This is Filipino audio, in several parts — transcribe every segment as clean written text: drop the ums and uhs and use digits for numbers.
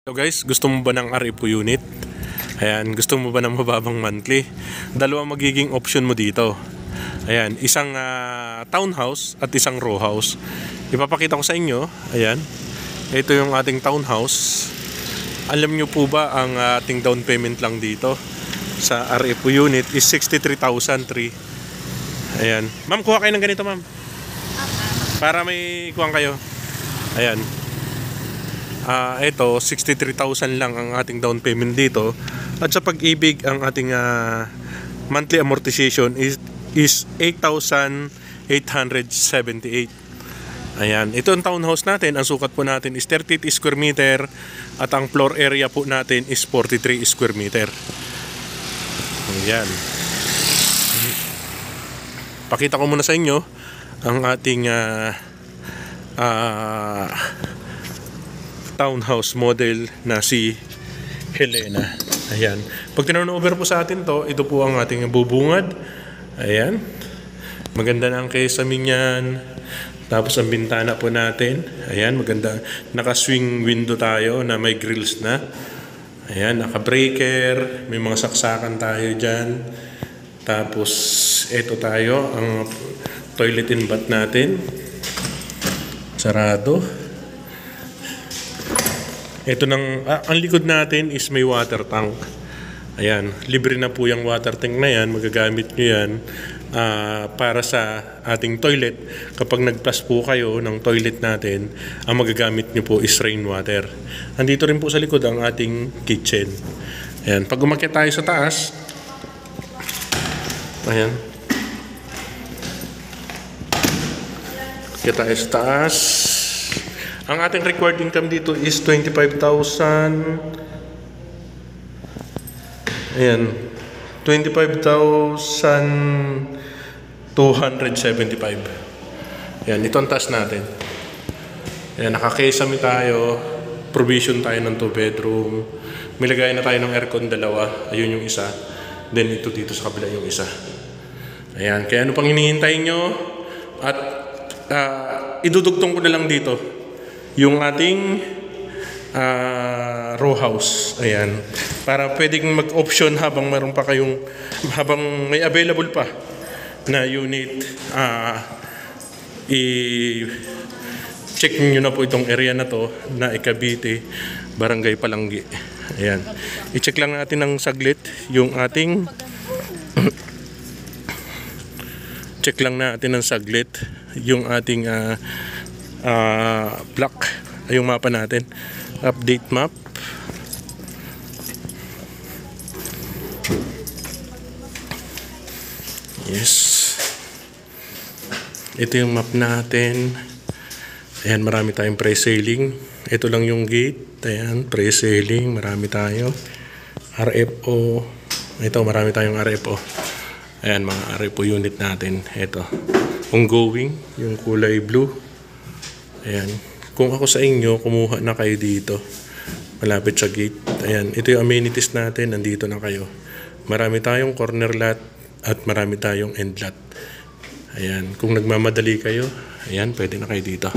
So guys, gusto mo ba ng RFO unit? Ayan, gusto mo ba ng mababang monthly? Dalawang magiging option mo dito. Ayan, isang townhouse at isang row house. Ipapakita ko sa inyo. Ayan, ito yung ating townhouse. Alam nyo po ba ang ating down payment lang dito sa RFO unit is 63,003. Ayan, ma'am, kuha kayo ng ganito, ma'am, para may kuha kayo. Ayan, ito 63,000 lang ang ating down payment dito. At sa Pag-ibig ang ating monthly amortization is 8,878. Ayan, ito ang townhouse natin. Ang sukat po natin is 38 square meter at ang floor area po natin is 43 square meter. Ayan, pakita ko muna sa inyo ang ating townhouse model na si Helena. Ayan, pag tinurnover po sa atin to, ito po ang ating bubungad. Ayan, maganda na ang kesame niyan. Tapos ang bintana po natin, ayan, maganda, naka-swing window tayo na may grills na. Ayan, naka-breaker, may mga saksakan tayo dyan. Tapos ito tayo, ang toilet and bath natin, sarado. Ito ang likod natin is may water tank. Ayan, libre na po yung water tank na yan. Magagamit nyo yan para sa ating toilet. Kapag nag-plus po kayo ng toilet natin, ang magagamit nyo po is rainwater. Andito rin po sa likod ang ating kitchen. Ayan, pag umakyat tayo sa taas, ayan, umakyat tayo sa taas. Ang ating required income dito is 25,000. Ayan, 25,275. Ayan, ito ang taas natin. Ayan, nakakesame tayo. Provision tayo ng 2 bedroom. May lagay na tayo ng aircon, dalawa. Ayun yung isa. Then ito dito sa kabila yung isa. Ayan, kaya ano pang hinihintay nyo? At idudugtong ko na lang dito yung ating row house. Ayan, para pwedeng mag-option habang meron pa kayong, habang may available pa na unit. I-check nyo na po itong area na to na Cavite, Barangay Palanggi. Ayan, i-check lang natin ng saglit yung ating check lang natin ng saglit yung ating block, yung mapa natin, update map. Yes, ito yung map natin. Ayan, marami tayong pre-sailing. Ito lang yung gate. Ayan, pre-sailing, marami tayo. RFO, ito marami tayong RFO. Ayan, mga RFO unit natin. Ito, ongoing, yung kulay blue. Ayan, kung ako sa inyo, kumuha na kayo dito, malapit sa gate. Ayan, ito yung amenities natin, nandito na kayo. Marami tayong corner lot at marami tayong end lot. Ayan, kung nagmamadali kayo, ayan, pwede na kayo dito.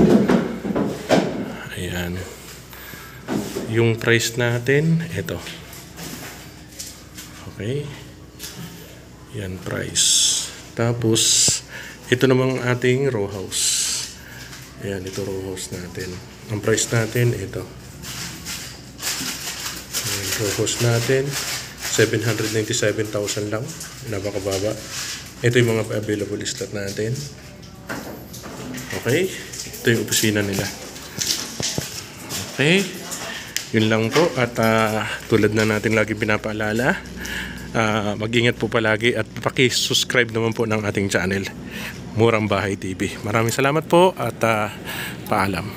Ayan, yung price natin, ito. Okay, ayan, price. Tapos ito namang ating row house. Ayan, ito row house natin. Ang price natin, ito. Ayan, row house natin, 797,000 lang. Napakababa. Ito yung mga available slot natin. Okay, ito yung opisina nila. Okay, yun lang po. At tulad na natin lagi pinapaalala, mag-ingat po palagi at paki-subscribe naman po ng ating channel, Murang Bahay TV. Maraming salamat po at paalam.